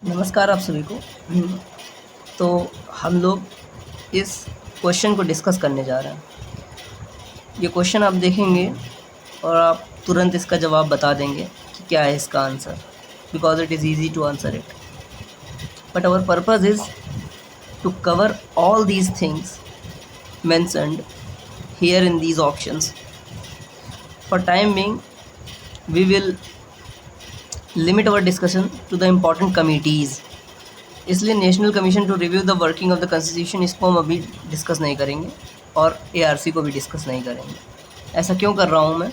नमस्कार आप सभी को। तो हम लोग इस क्वेश्चन को डिस्कस करने जा रहे हैं। ये क्वेश्चन आप देखेंगे और आप तुरंत इसका जवाब बता देंगे कि क्या है इसका answer, because it is easy to answer it. But our purpose is to cover all these things mentioned here in these options. For time being, we will limit our discussion to the important committees. इसलिए national commission to review the working of the constitution इसको हम अभी discuss नहीं करेंगे और ARC को भी discuss नहीं करेंगे। ऐसा क्यों कर रहा हूँ मैं?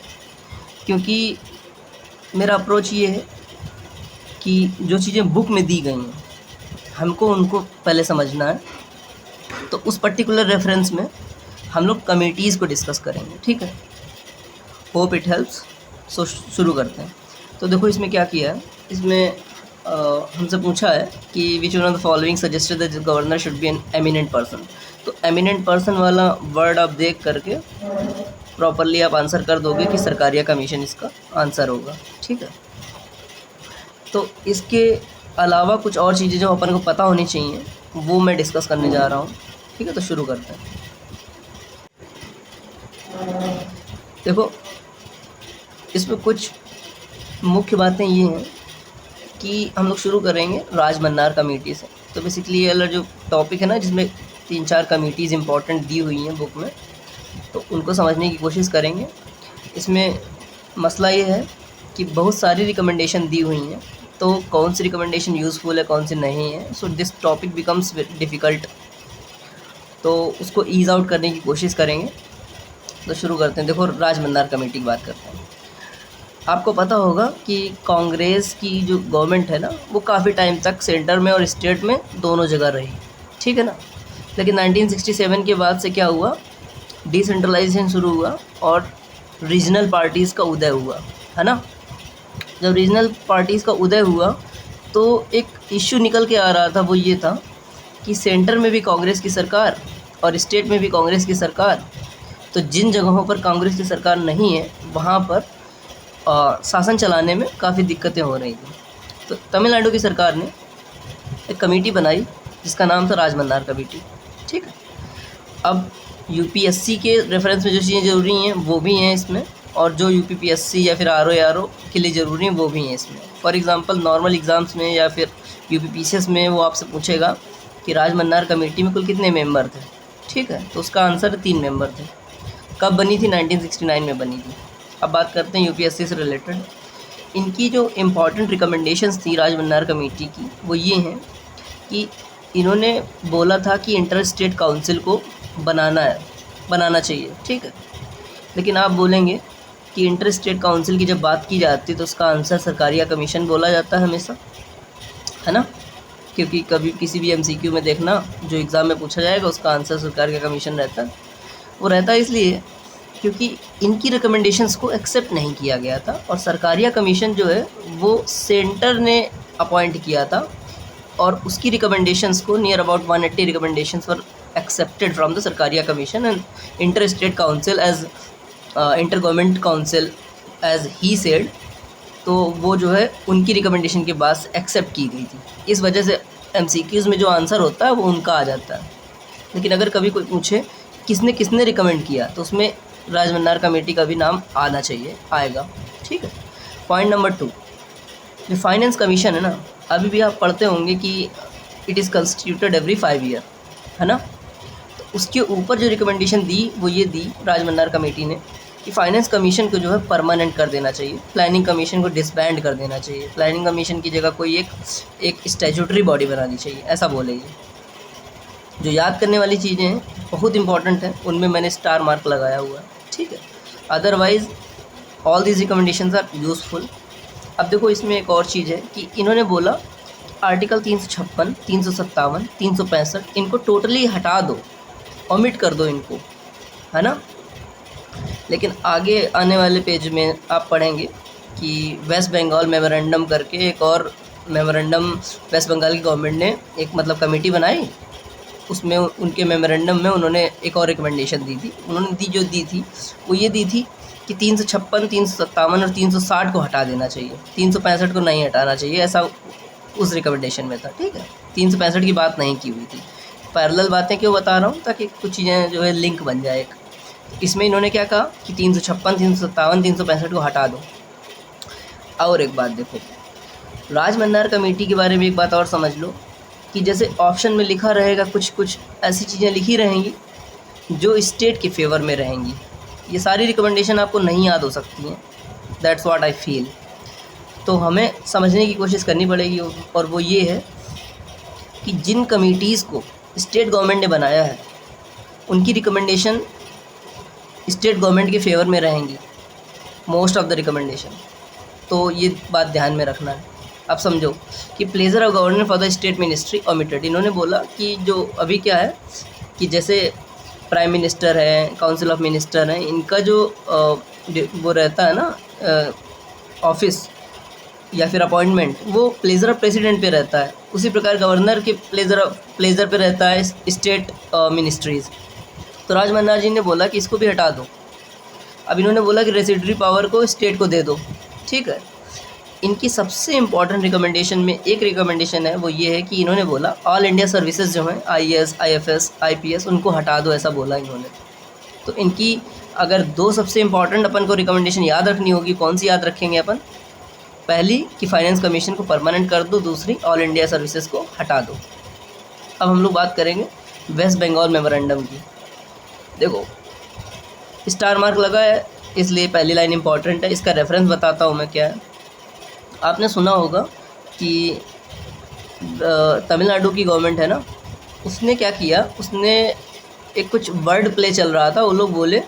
क्योंकि मेरा अप्रोच ये है कि जो चीज़ें बुक में दी गई हैं हमको उनको पहले समझना है, तो उस पर्टिकुलर रेफरेंस में हम लोग कमिटीज़ को डिस्कस करेंगे। ठीक है, होप इट हेल्प्स। सो शुरू करते हैं। तो देखो इसमें क्या किया है, इसमें हमसे पूछा है कि विच one of the following suggested that governor should be an eminent person. तो एमिनेंट पर्सन वाला वर्ड आप देख करके प्रॉपरली आप आंसर कर दोगे कि सरकारिया कमीशन इसका आंसर होगा। ठीक है, तो इसके अलावा कुछ और चीज़ें जो अपन को पता होनी चाहिए वो मैं डिस्कस करने जा रहा हूँ। ठीक है, तो शुरू करते हैं। देखो इसमें कुछ मुख्य बातें ये हैं कि हम लोग शुरू करेंगे राजमन्नार कमेटी से। तो बेसिकली ये वाला जो टॉपिक है ना, जिसमें 3-4 कमेटीज़ इंपॉर्टेंट दी हुई हैं बुक में, तो उनको समझने की कोशिश करेंगे। इसमें मसला ये है कि बहुत सारी रिकमेंडेशन दी हुई हैं, तो कौन सी रिकमेंडेशन यूज़फुल है कौन सी नहीं है, so this topic becomes difficult. तो उसको ईज़ आउट करने की कोशिश करेंगे। तो शुरू करते हैं। देखो राजमन्नार कमेटी की बात करते हैं। आपको पता होगा कि कांग्रेस की जो गवर्नमेंट है ना, वो काफ़ी टाइम तक सेंटर में और स्टेट में दोनों जगह रही। ठीक है ना, लेकिन 1967 के बाद से क्या हुआ, डिसेंट्रलाइजेशन शुरू हुआ और रीजनल पार्टीज़ का उदय हुआ, है ना। जब रीजनल पार्टीज़ का उदय हुआ तो एक इश्यू निकल के आ रहा था, वो ये था कि सेंटर में भी कांग्रेस की सरकार और स्टेट में भी कांग्रेस की सरकार, तो जिन जगहों पर कांग्रेस की सरकार नहीं है वहाँ पर शासन चलाने में काफ़ी दिक्कतें हो रही थी। तो तमिलनाडु की सरकार ने एक कमेटी बनाई जिसका नाम था राजमन्नार कमेटी। ठीक है, अब यूपीएससी के रेफरेंस में जो चीज़ें ज़रूरी हैं वो भी हैं इसमें, और जो यूपीपीएससी या फिर आरओ के लिए ज़रूरी हैं वो भी हैं इसमें। फॉर एग्ज़ाम्पल नॉर्मल एग्ज़ाम्स में या फिर यूपीपीसीएस में वो आपसे पूछेगा कि राजमन्नार कमेटी में कुल कितने मेंबर थे। ठीक है, तो उसका आंसर 3 मेंबर थे। कब बनी थी? 1969 में बनी थी। अब बात करते हैं यूपीएससी से रिलेटेड। इनकी जो इम्पॉर्टेंट रिकमेंडेशंस थी राजमन्नार कमेटी की, वो ये हैं कि इन्होंने बोला था कि इंटर स्टेट काउंसिल को बनाना चाहिए। ठीक है, लेकिन आप बोलेंगे कि इंटर स्टेट काउंसिल की जब बात की जाती है तो उसका आंसर सरकारिया कमीशन बोला जाता है हमेशा, है ना। क्योंकि कभी किसी भी एमसीक्यू में देखना जो एग्ज़ाम में पूछा जाएगा उसका आंसर सरकारिया कमीशन रहता है। वो रहता है इसलिए क्योंकि इनकी रिकमेंडेशंस को एक्सेप्ट नहीं किया गया था, और सरकारिया कमीशन जो है वो सेंटर ने अपॉइंट किया था, और उसकी रिकमेंडेशंस को near about 180 recommendations were accepted from the Sarkaria commission and inter state council as inter government council as he said. तो वो जो है उनकी रिकमेंडेशन के बाद एक्सेप्ट की गई थी। इस वजह से एमसीक्यूज़ में जो आंसर होता है वो उनका आ जाता है। लेकिन अगर कभी कोई पूछे किसने किसने रिकमेंड किया, तो उसमें राजमन्नार कमेटी का भी नाम आना चाहिए, आएगा। ठीक है, पॉइंट नंबर 2, जो फाइनेंस कमीशन है ना, अभी भी आप पढ़ते होंगे कि it is constituted every 5 year, है ना। तो उसके ऊपर जो रिकमेंडेशन दी वो ये दी राजमन्नार कमेटी ने कि फाइनेंस कमीशन को जो है परमानेंट कर देना चाहिए, प्लानिंग कमीशन को डिसबैंड कर देना चाहिए, प्लानिंग कमीशन की जगह कोई एक स्टैट्यूटरी बॉडी बनानी चाहिए, ऐसा बोलेगी। जो याद करने वाली चीज़ें हैं बहुत इंपॉर्टेंट हैं, उनमें मैंने स्टार मार्क लगाया हुआ है। ठीक है, otherwise all these recommendations are useful. अब देखो इसमें एक और चीज़ है कि इन्होंने बोला आर्टिकल 356, 357, 365 इनको टोटली हटा दो, ओमिट कर दो इनको, है ना। लेकिन आगे आने वाले पेज में आप पढ़ेंगे कि वेस्ट बंगाल मेमोरेंडम करके एक और मेमोरेंडम वेस्ट बंगाल की गवर्नमेंट ने एक मतलब कमेटी बनाई, उसमें उनके मेमोरेंडम में उन्होंने एक और रिकमेंडेशन दी थी। उन्होंने जो दी थी वो ये दी थी कि 356, 357 और 360 को हटा देना चाहिए, 365 को नहीं हटाना चाहिए, ऐसा उस रिकमेंडेशन में था, ठीक है। 365 की बात नहीं की हुई थी। पैरेलल बातें क्यों बता रहा हूँ, ताकि कुछ चीज़ें जो है लिंक बन जाए एक। इसमें इन्होंने क्या कहा कि 356, 357, 365 को हटा दो। और एक बात देखो, राजमन्नार कमेटी के बारे में एक बात और समझ लो कि जैसे ऑप्शन में लिखा रहेगा, कुछ कुछ ऐसी चीज़ें लिखी रहेंगी जो स्टेट के फेवर में रहेंगी। ये सारी रिकमेंडेशन आपको नहीं याद हो सकती हैं, दैट्स व्हाट आई फील। तो हमें समझने की कोशिश करनी पड़ेगी, और वो ये है कि जिन कमिटीज़ को स्टेट गवर्नमेंट ने बनाया है उनकी रिकमेंडेशन स्टेट गवर्नमेंट के फेवर में रहेंगी, मोस्ट ऑफ द रिकमेंडेशन। तो ये बात ध्यान में रखना है। अब समझो कि pleasure of governor for the state ministry omitted. इन्होंने बोला कि जो अभी क्या है कि जैसे प्राइम मिनिस्टर है, काउंसिल ऑफ मिनिस्टर हैं, इनका जो वो रहता है ना ऑफिस या फिर अपॉइंटमेंट, वो प्लेजर ऑफ प्रेसिडेंट पे रहता है। उसी प्रकार गवर्नर के प्लेजर पे रहता है स्टेट मिनिस्ट्रीज़। तो राजमन्नार जी ने बोला कि इसको भी हटा दो। अब इन्होंने बोला कि रेसिडरी पावर को स्टेट को दे दो, ठीक है। इनकी सबसे इम्पॉर्टेंट रिकमेंडेशन में एक रिकमेंडेशन है, वो ये है कि इन्होंने बोला ऑल इंडिया सर्विसेज जो हैं IAS, IFS, IPS, उनको हटा दो, ऐसा बोला इन्होंने। तो इनकी अगर दो सबसे इम्पॉर्टेंट अपन को रिकमेंडेशन याद रखनी होगी, कौन सी याद रखेंगे अपन? पहली कि फाइनेंस कमीशन को परमानेंट कर दो, दूसरी ऑल इंडिया सर्विसेज को हटा दो। अब हम लोग बात करेंगे वेस्ट बंगाल मेमोरेंडम की। देखो स्टार मार्क लगा है, इसलिए पहली लाइन इंपॉर्टेंट है। इसका रेफरेंस बताता हूँ मैं क्या है। आपने सुना होगा कि तमिलनाडु की गवर्नमेंट है ना, उसने क्या किया, उसने एक कुछ वर्ड प्ले चल रहा था। वो लोग बोले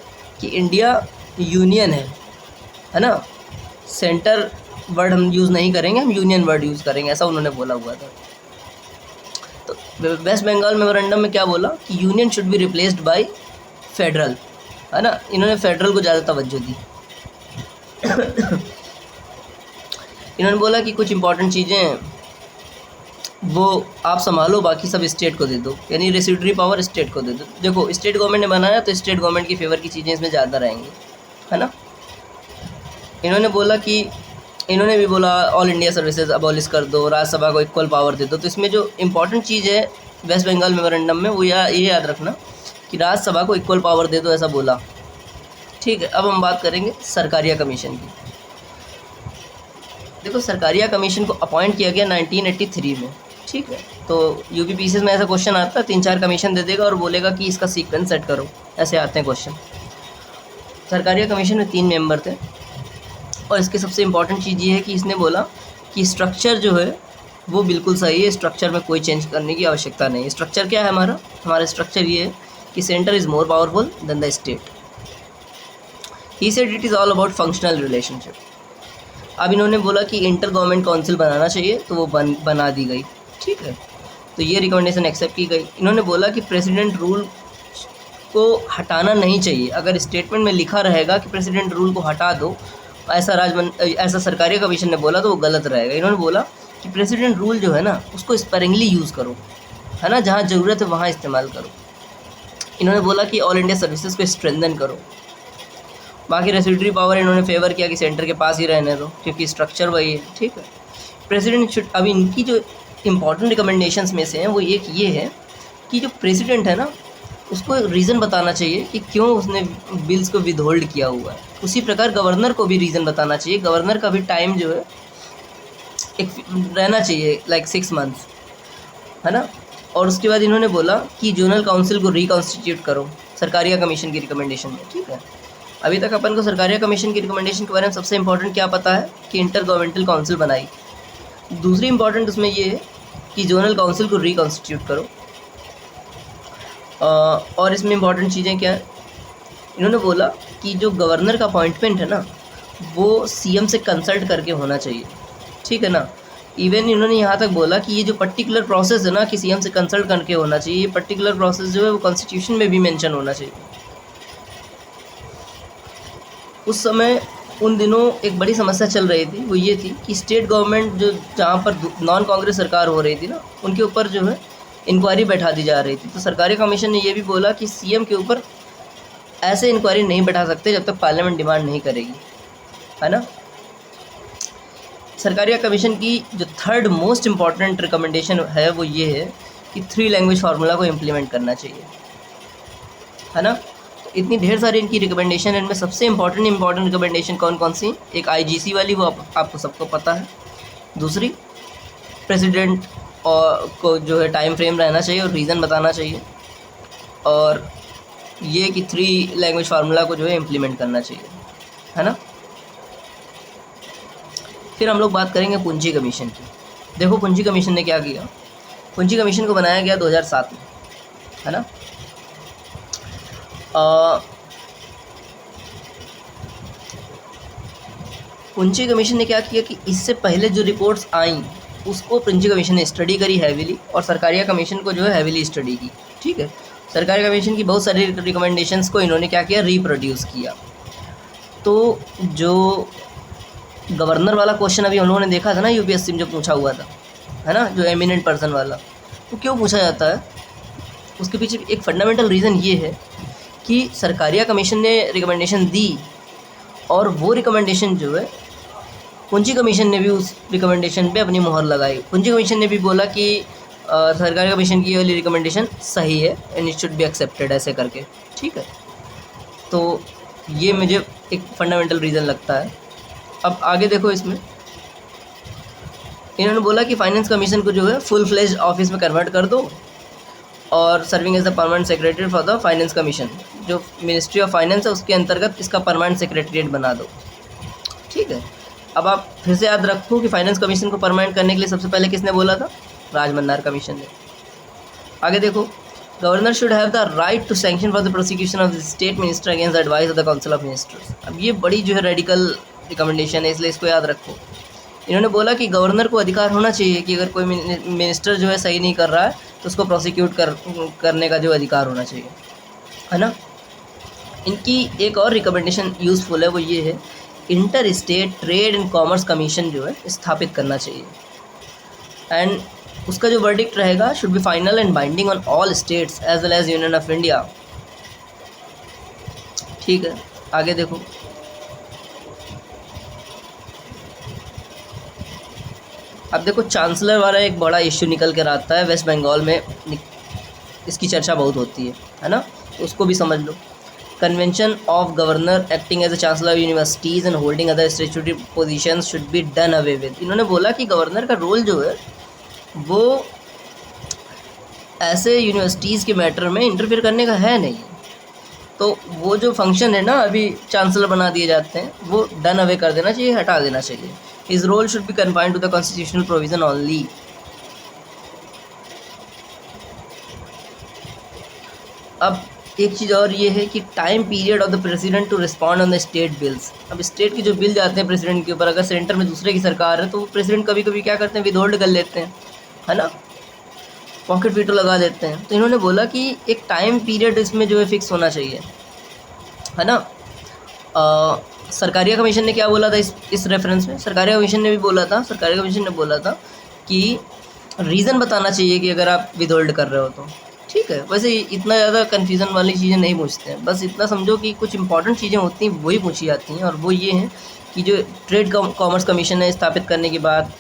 कि इंडिया यूनियन है ना, सेंटर वर्ड हम यूज़ नहीं करेंगे, हम यूनियन वर्ड यूज़ करेंगे, ऐसा उन्होंने बोला हुआ था। तो वेस्ट बंगाल मेमोरेंडम में क्या बोला कि union should be replaced by federal, है ना। इन्होंने फेडरल को ज़्यादा तवज्जो दी। इन्होंने बोला कि कुछ इंपॉर्टेंट चीज़ें वो आप संभालो, बाकी सब स्टेट को दे दो, यानी रेसिडरी पावर स्टेट को दे दो। देखो स्टेट गवर्नमेंट ने बनाया तो स्टेट गवर्नमेंट की फेवर की चीज़ें इसमें ज़्यादा रहेंगी, है ना। इन्होंने भी बोला ऑल इंडिया सर्विसेज अबॉलिश कर दो, राज्यसभा को इक्वल पावर दे दो। तो इसमें जो इम्पोर्टेंट चीज़ है वेस्ट बंगाल मेमोरेंडम में, वो ये याद रखना कि राज्यसभा को इक्वल पावर दे दो, ऐसा बोला, ठीक है। अब हम बात करेंगे सरकारिया कमीशन की। देखो सरकारिया कमीशन को अपॉइंट किया गया 1983 में, ठीक है। तो UPPCS में ऐसा क्वेश्चन आता है, 3-4 कमीशन दे देगा और बोलेगा कि इसका सीक्वेंस सेट करो, ऐसे आते हैं क्वेश्चन। सरकारिया कमीशन में 3 मेंबर थे, और इसकी सबसे इम्पॉर्टेंट चीज़ ये है कि इसने बोला कि स्ट्रक्चर जो है वो बिल्कुल सही है, स्ट्रक्चर में कोई चेंज करने की आवश्यकता नहीं। स्ट्रक्चर क्या है हमारा स्ट्रक्चर ये है कि centre is more powerful than the state. He said it is all about functional relationship. अब इन्होंने बोला कि इंटर गवर्नमेंट काउंसिल बनाना चाहिए, तो वो बना दी गई, ठीक है। तो ये रिकमेंडेशन एक्सेप्ट की गई। इन्होंने बोला कि प्रेसिडेंट रूल को हटाना नहीं चाहिए। अगर स्टेटमेंट में लिखा रहेगा कि प्रेसिडेंट रूल को हटा दो, ऐसा सरकारी कमीशन ने बोला, तो वो गलत रहेगा। इन्होंने बोला कि प्रेसिडेंट रूल जो है ना, उसको स्पेरिंगली यूज़ करो, है ना, जहाँ ज़रूरत है वहाँ इस्तेमाल करो। इन्होंने बोला कि ऑल इंडिया सर्विसेज को स्ट्रेंथन करो। बाकी रेसिडरी पावर इन्होंने फेवर किया कि सेंटर के पास ही रहने दो, क्योंकि स्ट्रक्चर वही है, ठीक है। प्रेसिडेंट शुड, अभी इनकी जो इम्पॉर्टेंट रिकमेंडेशंस में से हैं वो एक ये है कि जो प्रेसिडेंट है ना, उसको एक रीज़न बताना चाहिए कि क्यों उसने बिल्स को विदहोल्ड किया हुआ है। उसी प्रकार गवर्नर को भी रीज़न बताना चाहिए। गवर्नर का भी टाइम जो है एक रहना चाहिए, लाइक 6 मंथ्स, है ना। और उसके बाद इन्होंने बोला कि जोनल काउंसिल को रिकॉन्स्टिट्यूट करो, सरकारिया कमीशन की रिकमेंडेशन में, ठीक है। अभी तक अपन को सरकारिया कमीशन की रिकमेंडेशन के बारे में सबसे इंपॉर्टेंट क्या पता है कि इंटर गवर्नमेंटल काउंसिल बनाई। दूसरी इंपॉर्टेंट उसमें ये है कि जोनल काउंसिल को रिकॉन्स्टिट्यूट करो। और इसमें इंपॉर्टेंट चीज़ें क्या है, इन्होंने बोला कि जो गवर्नर का अपॉइंटमेंट है ना, वो CM से कंसल्ट करके होना चाहिए, ठीक है ना। इवन इन्होंने यहाँ तक बोला कि ये जो पर्टिकुलर प्रोसेस है ना कि CM से कंसल्ट करके होना चाहिए, ये पर्टिकुलर प्रोसेस जो है वो कॉन्स्टिट्यूशन में भी मेंशन होना चाहिए। उस समय उन दिनों एक बड़ी समस्या चल रही थी, वो ये थी कि स्टेट गवर्नमेंट जो जहाँ पर नॉन कांग्रेस सरकार हो रही थी ना, उनके ऊपर जो है इंक्वायरी बैठा दी जा रही थी। तो सरकारी कमीशन ने ये भी बोला कि CM के ऊपर ऐसे इंक्वायरी नहीं बैठा सकते जब तक पार्लियामेंट डिमांड नहीं करेगी, है ना। सरकारिया कमीशन की जो थर्ड मोस्ट इम्पॉर्टेंट रिकमेंडेशन है वो ये है कि 3 लैंग्वेज फार्मूला को इम्प्लीमेंट करना चाहिए, है ना। तो इतनी ढेर सारी इनकी रिकमेंडेशन है, इनमें सबसे इम्पॉर्टेंट रिकमेंडेशन कौन कौन सी? एक आईजीसी वाली, वो आपको सबको पता है। दूसरी, प्रेसिडेंट और को जो है टाइम फ्रेम रहना चाहिए और रीज़न बताना चाहिए, और ये कि 3 लैंग्वेज फार्मूला को जो है इम्प्लीमेंट करना चाहिए, है ना। फिर हम लोग बात करेंगे पुंजी कमीशन की। देखो पुंजी कमीशन ने क्या किया। पुंजी कमीशन को बनाया गया 2007 में, है ना। पुंजी कमीशन ने क्या किया कि इससे पहले जो रिपोर्ट्स आई उसको पुंजी कमीशन ने स्टडी करी हैवीली, और सरकारिया कमीशन को जो है हैवीली स्टडी की, ठीक है। सरकारिया कमीशन की बहुत सारी रिकमेंडेशंस को इन्होंने क्या किया, रीप्रोड्यूस किया। तो जो गवर्नर वाला क्वेश्चन अभी हम लोगों ने देखा था ना यूपीएससी में जो पूछा हुआ था, है ना, जो एमिनेंट पर्सन वाला, तो क्यों पूछा जाता है? उसके पीछे एक फंडामेंटल रीज़न ये है कि सरकारिया कमीशन ने रिकमेंडेशन दी, और वो रिकमेंडेशन जो है पुंजी कमीशन ने भी उस रिकमेंडेशन पे अपनी मुहर लगाई। पुंजी कमीशन ने भी बोला कि सरकारी कमीशन की वाली रिकमेंडेशन सही है and it should be accepted, ऐसे करके, ठीक है। तो ये मुझे एक फंडामेंटल रीज़न लगता है। अब आगे देखो, इसमें इन्होंने बोला कि फाइनेंस कमीशन को जो है फुल फ्लेज ऑफिस में कन्वर्ट कर दो, और serving as the permanent secretary for the finance commission, जो मिनिस्ट्री ऑफ फाइनेंस है उसके अंतर्गत इसका परमानेंट सेक्रेटरीट बना दो, ठीक है। अब आप फिर से याद रखो कि फाइनेंस कमीशन को परमानेंट करने के लिए सबसे पहले किसने बोला था? राजमन्नार कमीशन ने। आगे देखो, governor should have the right to sanction for the prosecution of the state minister against the advice of the council of ministers. अब ये बड़ी जो है रेडिकल रिकमेंडेशन है, इसलिए इसको याद रखो। इन्होंने बोला कि गवर्नर को अधिकार होना चाहिए कि अगर कोई मिनिस्टर जो है सही नहीं कर रहा है तो उसको प्रोसिक्यूट करने का जो अधिकार होना चाहिए, है ना। इनकी एक और रिकमेंडेशन यूज़फुल है, वो ये है, inter state trade and commerce commission जो है स्थापित करना चाहिए, एंड उसका जो वर्डिक्ट रहेगा should be final and binding on all states as well as union of India, ठीक है। आगे देखो, अब देखो चांसलर वाला एक बड़ा इश्यू निकल कर आता है, वेस्ट बंगाल में इसकी चर्चा बहुत होती है ना, तो उसको भी समझ लो। Convention of governor acting as a chancellor of universities and holding other statutory positions should be done away with. इन्होंने बोला कि गवर्नर का रोल जो है वो ऐसे यूनिवर्सिटीज़ के मैटर में इंटरफेयर करने का है नहीं, तो वो जो फंक्शन है ना अभी चांसलर बना दिए जाते हैं वो डन अवे कर देना चाहिए, हटा देना चाहिए। His role should be confined to the constitutional provision only. अब एक चीज़ और ये है कि time period of the president to respond on the state bills. अब स्टेट के जो बिल जाते हैं प्रेसिडेंट के ऊपर, अगर सेंटर में दूसरे की सरकार है तो वो प्रेसिडेंट कभी कभी क्या करते हैं, विदहोल्ड कर लेते हैं, है ना, पॉकेट वीटो लगा देते हैं। तो इन्होंने बोला कि एक टाइम पीरियड इसमें जो है फिक्स होना चाहिए, है ना। सरकारिया कमीशन ने क्या बोला था इस रेफरेंस में? सरकारिया कमीशन ने भी बोला था, सरकारिया कमीशन ने बोला था कि रीज़न बताना चाहिए कि अगर आप विदहोल्ड कर रहे हो तो, ठीक है। वैसे इतना ज़्यादा कन्फ्यूज़न वाली चीज़ें नहीं पूछते हैं, बस इतना समझो कि कुछ इंपॉर्टेंट चीज़ें होती हैं वही पूछी जाती हैं, और वो ये हैं कि जो ट्रेड कॉमर्स कमीशन है स्थापित करने के बाद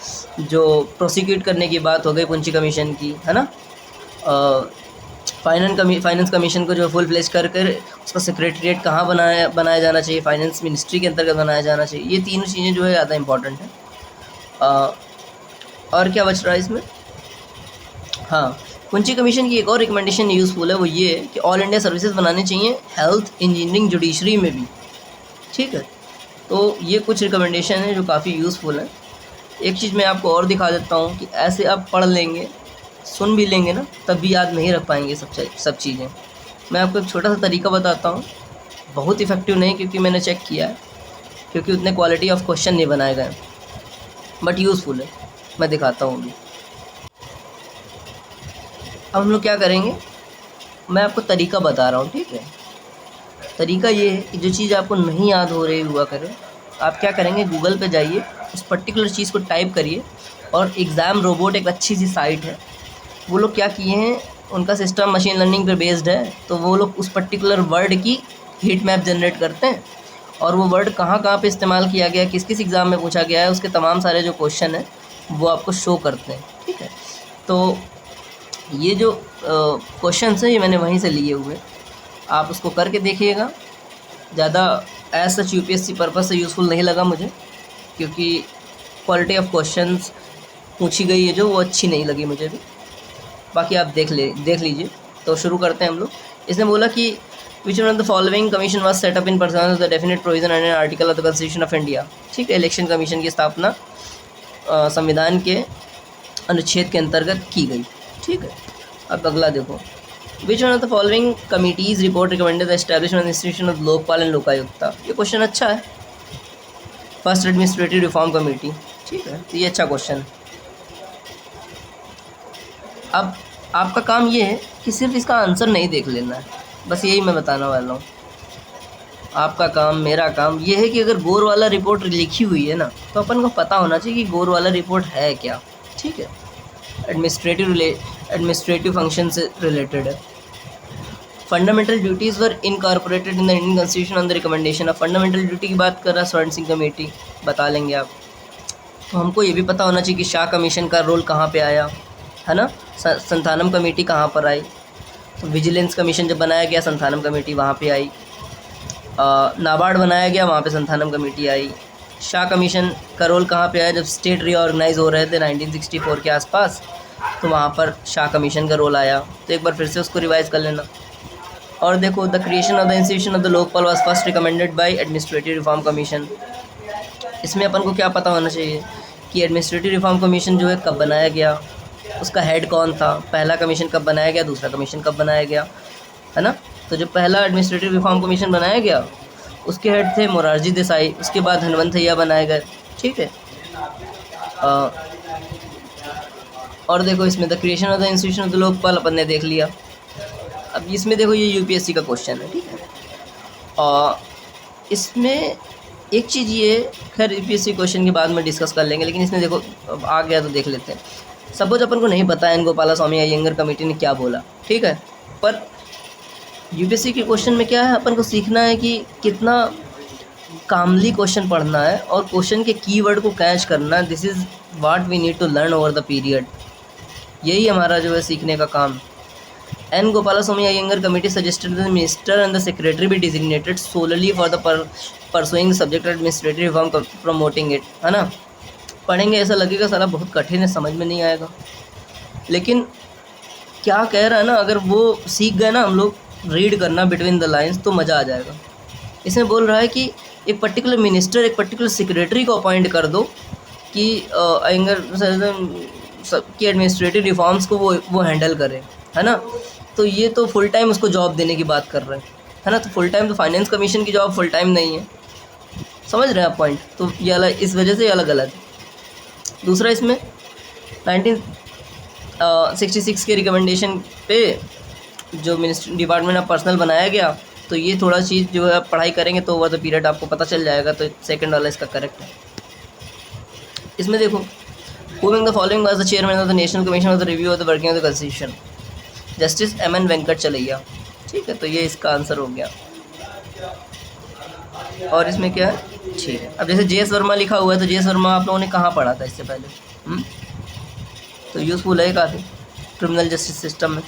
जो प्रोसिक्यूट करने की बात हो गई पुंजी कमीशन की, है ना, फाइनेंस कमीशन को जो फुल फ्लेज कर उसका सेक्रेटरीट कहाँ बनाया जाना चाहिए, फाइनेंस मिनिस्ट्री के अंतर्गत बनाया जाना चाहिए, ये तीनों चीज़ें जो है ज़्यादा इंपॉर्टेंट है। और क्या बच रहा है इसमें? हाँ, पुंजी कमीशन की एक और रिकमेंडेशन यूज़फुल है, वो ये है कि ऑल इंडिया सर्विसेज बनाने चाहिए हेल्थ, इंजीनियरिंग, जुडिशरी में भी, ठीक है। तो ये कुछ रिकमेंडेशन है जो काफ़ी यूज़फुल है। एक चीज़ मैं आपको और दिखा देता हूँ कि ऐसे आप पढ़ लेंगे, सुन भी लेंगे ना, तब भी याद नहीं रख पाएंगे सब चीज़ें। मैं आपको एक छोटा सा तरीका बताता हूँ, बहुत इफ़ेक्टिव नहीं क्योंकि मैंने चेक किया है, क्योंकि उतने क्वालिटी ऑफ क्वेश्चन नहीं बनाए गए, बट यूज़फुल है। मैं दिखाता हूँ अभी। अब हम लोग क्या करेंगे, मैं आपको तरीका बता रहा हूँ, ठीक है। तरीका ये है कि जो चीज़ आपको नहीं याद हो रही हुआ करे, आप क्या करेंगे, गूगल पे जाइए, उस पर्टिकुलर चीज़ को टाइप करिए, और एग्ज़ाम रोबोट एक अच्छी सी साइट है, वो लोग क्या किए हैं, उनका सिस्टम मशीन लर्निंग पे बेस्ड है, तो वो लोग उस पर्टिकुलर वर्ड की हीट मैप जनरेट करते हैं और वो वर्ड कहाँ कहाँ पे इस्तेमाल किया गया, किस किस एग्ज़ाम में पूछा गया है, उसके तमाम सारे जो क्वेश्चन हैं वो आपको शो करते हैं। ठीक है, तो ये जो क्वेश्चंस हैं ये मैंने वहीं से लिए हुए, आप उसको करके देखिएगा। ज़्यादा एज सच यूपीएससी पर्पज़ से यूज़फुल नहीं लगा मुझे, क्योंकि क्वालिटी ऑफ क्वेश्चंस पूछी गई है जो वो अच्छी नहीं लगी मुझे भी। बाकी आप देख लीजिए। तो शुरू करते हैं हम लोग। इसने बोला कि विच one of the following commission was set up in person of the definite provision and an article of the constitution of India. ठीक है, इलेक्शन कमीशन की स्थापना संविधान के अनुच्छेद के अंतर्गत की गई। ठीक है, अब अगला देखो, which one of the following committees report recommended the establishment institution of Lokpal and Lokayukta. ये क्वेश्चन अच्छा है, फर्स्ट एडमिनिस्ट्रेटिव रिफॉर्म कमेटी। ठीक है, तो ये अच्छा क्वेश्चन है। अब आपका काम ये है कि सिर्फ इसका आंसर नहीं देख लेना है, बस यही मैं बताने वाला हूँ। आपका काम, मेरा काम ये है कि अगर गोर वाला रिपोर्ट लिखी हुई है ना, तो अपन को पता होना चाहिए कि गोर वाला रिपोर्ट है क्या। ठीक है, एडमिनिस्ट्रेटिव फंक्शन से रिलेटेड है। Fundamental duties were incorporated in the Indian constitution on the recommendation of. Fundamental duty की बात कर रहा स्वर्ण सिंह कमेटी, बता लेंगे आप। तो हमको ये भी पता होना चाहिए कि शाह कमीशन का रोल कहाँ पे आया, है ना। संथानम कमेटी कहाँ पर आई, तो विजिलेंस कमीशन जब बनाया गया संथानम कमेटी वहाँ पे आई। नाबार्ड बनाया गया, वहाँ पे संथानम कमेटी आई। शाह कमीशन का रोल कहाँ पे आया, जब स्टेट रीऑर्गेनाइज हो रहे थे 1964 के आसपास, तो वहाँ पर शाह कमीशन का रोल आया। तो एक बार फिर से उसको रिवाइज कर लेना। और देखो, the creation of the institution of the Lokpal was first recommended by administrative reform commission. इसमें अपन को क्या पता होना चाहिए कि एडमिनिस्ट्रेटिव रिफॉर्म कमीशन जो है कब बनाया गया, उसका हेड कौन था, पहला कमीशन कब बनाया गया, दूसरा कमीशन कब बनाया गया, है ना। तो जो पहला एडमिनिस्ट्रेटिव रिफॉर्म कमीशन बनाया गया उसके हेड थे मोरारजी देसाई, उसके बाद हनवंतैया बनाए गए। ठीक है, और देखो इसमें the creation of the institution of the Lokpal अपन ने देख लिया। अब इसमें देखो, ये यूपीएससी का क्वेश्चन है। ठीक है, और इसमें एक चीज़ ये, खैर यूपीएससी क्वेश्चन के बाद में डिस्कस कर लेंगे, लेकिन इसमें देखो अब आ गया तो देख लेते हैं। सपोज अपन को नहीं पता एन गोपाला स्वामी अयंगर कमेटी ने क्या बोला, ठीक है, पर यूपीएससी के क्वेश्चन में क्या है, अपन को सीखना है कि कितना कामली क्वेश्चन पढ़ना है और क्वेश्चन के कीवर्ड को कैच करना। This is what we need to learn over the period. यही हमारा जो है सीखने का काम। N Gopalaswami Ayyangar committee suggested the minister and the secretary be designated solely for the pursuing subject administrative reform promoting it, है ना। पढ़ेंगे ऐसा लगेगा सारा बहुत कठिन है, समझ में नहीं आएगा, लेकिन क्या कह रहा है ना, अगर वो सीख गए ना हम लोग रीड करना बिटवीन द लाइंस, तो मज़ा आ जाएगा। इसमें बोल रहा है कि एक पर्टिकुलर मिनिस्टर, एक पर्टिकुलर सेक्रेटरी को अपॉइंट कर दो कि अयंगर की एडमिनिस्ट्रेटिव रिफॉर्म्स को वो हैंडल करे, है ना। तो ये तो फुल टाइम उसको जॉब देने की बात कर रहे हैं, है ना। तो फुल टाइम तो फाइनेंस कमीशन की जॉब फुल टाइम नहीं है, समझ रहे हैं आप पॉइंट। तो ये अलग, इस वजह से अलग अलग। दूसरा, इसमें 1966 के रिकमेंडेशन पे जो मिनिस्ट्री डिपार्टमेंट ऑफ पर्सनल बनाया गया, तो ये थोड़ा चीज़ जो है आप पढ़ाई करेंगे तो ओवर द पीरियड आपको पता चल जाएगा। तो सेकंड वाला इसका करेक्ट है। इसमें देखो, who among the following was the chairman of the national commission of the review of the working of the constitution, justice M N. Venkatachaliah. ठीक है, तो ये इसका आंसर हो गया। और इसमें क्या है, ठीक है, अब जैसे जे.एस. वर्मा लिखा हुआ है, तो जे.एस. वर्मा आप लोगों ने कहाँ पढ़ा था इससे पहले, तो यूज़फुल है काफ़ी क्रिमिनल जस्टिस सिस्टम में।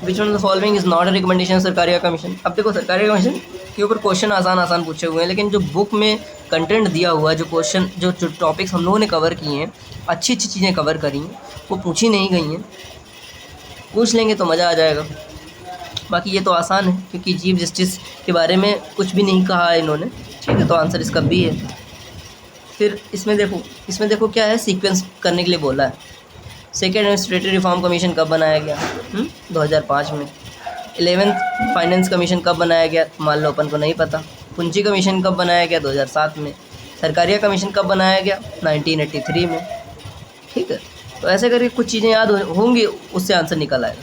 विच one of the following is not a recommendation Sarkaria commission. अब देखो, सरकारिया कमीशन के ऊपर क्वेश्चन आसान पूछे हुए हैं, लेकिन जो बुक में कंटेंट दिया हुआ है, जो क्वेश्चन जो टॉपिक्स हम लोगों ने कवर किए हैं, अच्छी चीज़ें कवर करी हैं, वो पूछी नहीं गई हैं। पूछ लेंगे तो मज़ा आ जाएगा। बाकी ये तो आसान है, क्योंकि चीफ जस्टिस के बारे में कुछ भी नहीं कहा है इन्होंने। ठीक है, तो आंसर इसका बी है। फिर इसमें देखो क्या है, सीक्वेंस करने के लिए बोला है। सेकेंड एडमिनिस्ट्रेटिव रिफॉर्म कमीशन कब बनाया गया, 2005 में। 11th फाइनेंस कमीशन कब बनाया गया, मान लो अपन को नहीं पता। पूंजी कमीशन कब बनाया गया, 2007 में। सरकारिया कमीशन कब बनाया गया, 1983 में। ठीक है, तो ऐसे करके कुछ चीज़ें याद होंगी, उससे आंसर निकल आएगा।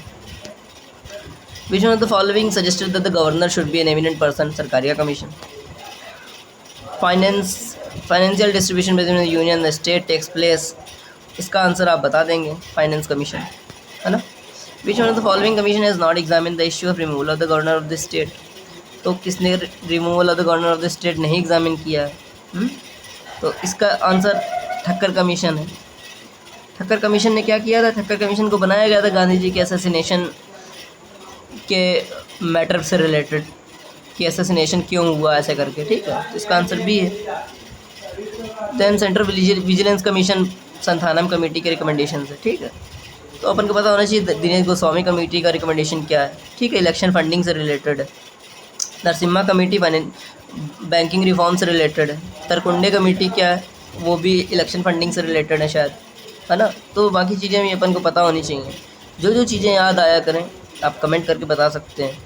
Which one of the following suggested that the governor should be an eminent person, Sarkaria commission. Financial distribution between the union the state takes place, इसका आंसर आप बता देंगे, फाइनेंस कमीशन, है ना। Which one of the following commission has not examine the issue of removal of the governor of the state, तो किसने removal of the governor of the state नहीं examine किया है? तो इसका आंसर ठक्कर कमीशन है। ठक्कर कमीशन ने क्या किया था? ठक्कर कमीशन को बनाया गया था गांधी जी के असैसिनेशन के मैटर से रिलेटेड, कि असैसिनेशन क्यों हुआ ऐसे करके, ठीक है। तो इसका आंसर भी है। Then central vigilance commission Santhanam committee के रिकमेंडेशन है, ठीक है। तो अपन को पता होना चाहिए दिनेश गोस्वामी कमेटी का रिकमेंडेशन क्या है, ठीक है, इलेक्शन फंडिंग से रिलेटेड है। नरसिम्हा कमेटी बैंकिंग रिफॉर्म से रिलेटेड है। तरकुंडे कमेटी क्या है? वो भी इलेक्शन फंडिंग से रिलेटेड है शायद, है ना। तो बाकी चीज़ें भी अपन को पता होनी चाहिए। जो चीज़ें याद आया करें आप कमेंट करके बता सकते हैं,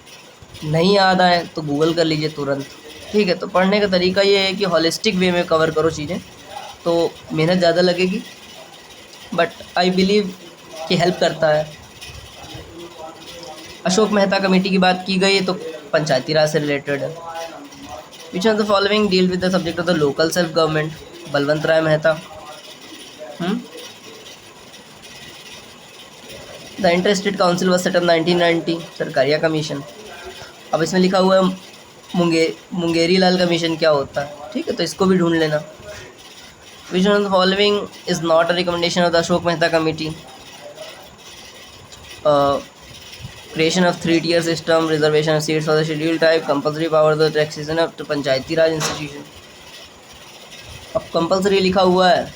नहीं याद आए तो गूगल कर लीजिए तुरंत, ठीक है। तो पढ़ने का तरीका ये है कि हॉलिस्टिक वे में कवर करो चीज़ें, तो मेहनत ज़्यादा लगेगी बट आई बिलीव कि हेल्प करता है। अशोक मेहता कमेटी की बात की गई तो पंचायती राज से रिलेटेड है। Which of the following deal with the subject of the local self government? Balwant Rai Mehta. The inter state council was set up 1990, Sarkaria commission. अब इसमें लिखा हुआ है मुंगेरी लाल कमीशन क्या होता है, ठीक है, तो इसको भी ढूंढ लेना। विच one of the following is not a recommendation of the Ashok Mehta committee? Creation of 3-tier system, reservation of seats for the schedule type, compulsory power the taxation of Panchayati Raj institution. अब कंपल्सरी लिखा हुआ है,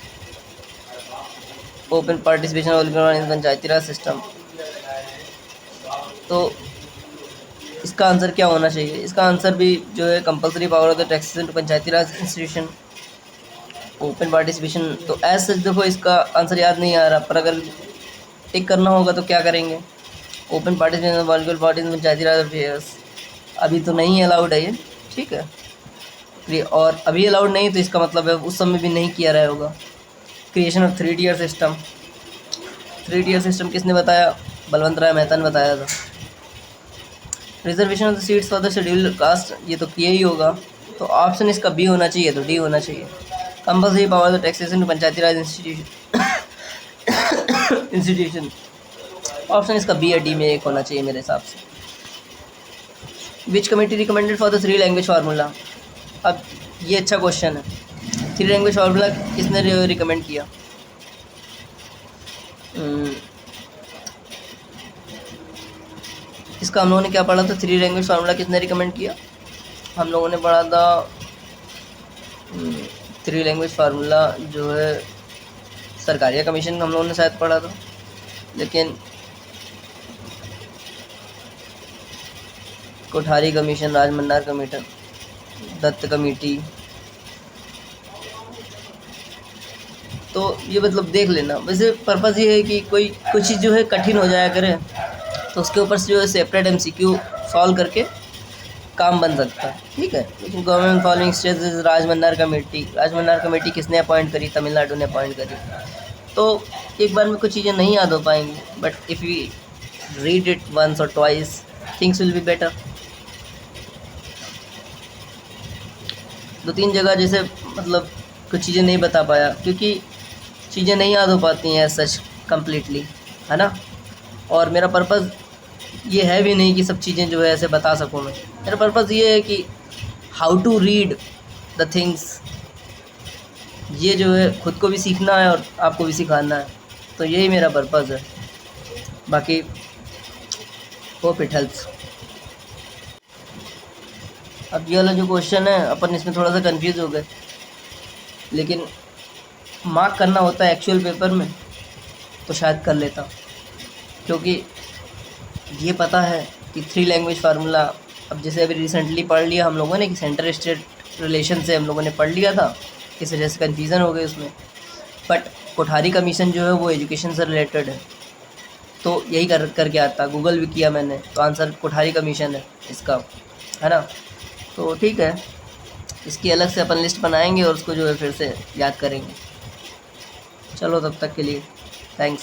open participation in Panchayati Raj system, तो इसका answer क्या होना चाहिए? इसका आंसर भी जो है compulsory power of the taxation to Panchayati Raj institution, open participation. तो एज सच देखो इसका आंसर याद नहीं आ रहा, पर अगर टिक करना होगा तो क्या करेंगे? ओपन पार्टिसिपेशन पॉलिटिकल पार्टीज पंचायती राज अफेयर्स। अभी तो नहीं अलाउड है ये, ठीक है, और अभी अलाउड नहीं तो इसका मतलब है उस समय भी नहीं किया रहा होगा। Creation of 3-tier system, 3-tier system किसने बताया? बलवंत राय मेहता ने बताया था। Reservation of the seats for the schedule caste, ये तो किया ही होगा, तो ऑप्शन इसका बी होना चाहिए, तो डी होना चाहिए। Compulsory power the taxation to Panchayati Raj institution, option इसका बी या डी में एक होना चाहिए मेरे हिसाब से। Which committee recommended for the 3 language formula? अब ये अच्छा क्वेश्चन है, 3 लैंग्वेज फार्मूला किसने रिकमेंड किया? इसका हम लोगों ने क्या पढ़ा था? 3 लैंग्वेज फार्मूला किसने रिकमेंड किया? हम लोगों ने पढ़ा था 3 लैंग्वेज फार्मूला जो है सरकारिया कमीशन हम लोगों ने शायद पढ़ा था, लेकिन Kothari commission, Rajamannar commission, Dutt committee, तो ये मतलब देख लेना। वैसे पर्पज़ ये है कि कोई कुछ चीज़ जो है कठिन हो जाया करे तो उसके ऊपर से जो है सेपरेट MCQ सॉल्व करके काम बन सकता है, ठीक है। लेकिन government following states is Rajamannar committee, Rajamannar committee किसने अपॉइंट करी? तमिलनाडु ने अपॉइंट करी। तो एक बार में कुछ चीज़ें नहीं याद हो पाएंगी, but if we read it once और twice things will be better. 2-3 जगह जैसे मतलब कुछ चीज़ें नहीं बता पाया क्योंकि चीज़ें नहीं याद हो पाती हैं सच कम्प्लीटली, है ना। और मेरा पर्पज़ ये है भी नहीं कि सब चीज़ें जो है ऐसे बता सकूँ मैं। मेरा पर्पज़ ये है कि how to read the things, ये जो है खुद को भी सीखना है और आपको भी सिखाना है, तो यही मेरा पर्पज़ है। बाकी होप इट हेल्प्स। अब ये वाला जो क्वेश्चन है अपन इसमें थोड़ा सा कंफ्यूज हो गए, लेकिन मार्क करना होता है एक्चुअल पेपर में तो शायद कर लेता, क्योंकि ये पता है कि 3 लैंग्वेज फार्मूला, अब जैसे अभी रिसेंटली पढ़ लिया हम लोगों ने कि सेंटर स्टेट रिलेशन से हम लोगों ने पढ़ लिया था, इस वजह से कन्फ्यूज़न हो गई उसमें। बट कोठारी कमीशन जो है वो एजुकेशन से रिलेटेड है, तो यही करके आता, गूगल भी किया मैंने, तो आंसर कोठारी कमीशन है इसका, है ना। तो ठीक है, इसकी अलग से अपन लिस्ट बनाएंगे और उसको जो है फिर से याद करेंगे। चलो तब तक के लिए थैंक्स।